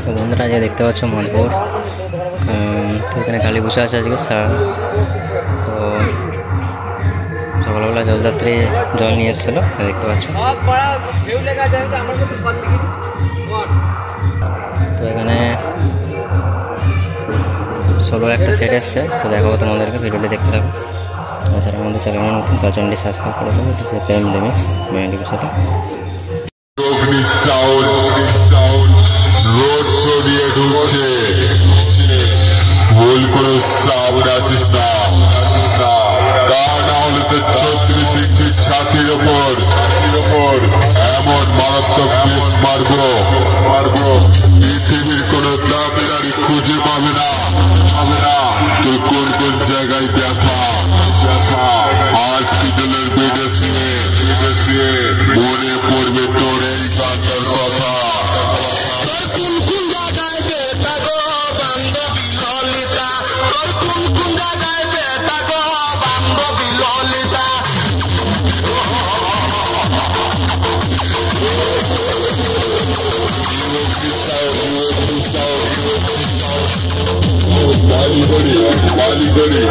তো বন্ধুরা আজকে দেখতে পাচ্ছ মানপুর, তো এখানে কালী পুজো আছে আজকে তো সকালবেলা জলযাত্রী জল নিয়ে এসেছিলো দেখতে পাচ্ছ। তো এখানে সোলোর একটা সেট এসছে, তো দেখাবো তোমাদেরকে, ভিডিওটি দেখতে থাকো। যারা আমাদের চ্যানেল নতুন তার চ্যানেলটি সাবস্ক্রাইব করে দেবো, প্রেম লিমিক্স মেয়েটি বিষয়টা রোড শো দিয়ে ঢুকছে, ভুল করে সামনে আসিস না, তা না হলে তো 36 ইঞ্চি ছাতির ওপর এমন মারাত্মক কেস মারবো পৃথিবীর কোন দাবিদারি খুঁজে পাবে না। তুই কোন কোন জায়গায় ব্যথা হসপিটালের বেডে শুয়ে মনে পড়বে তোর এই গানটার কথা। Bali Bali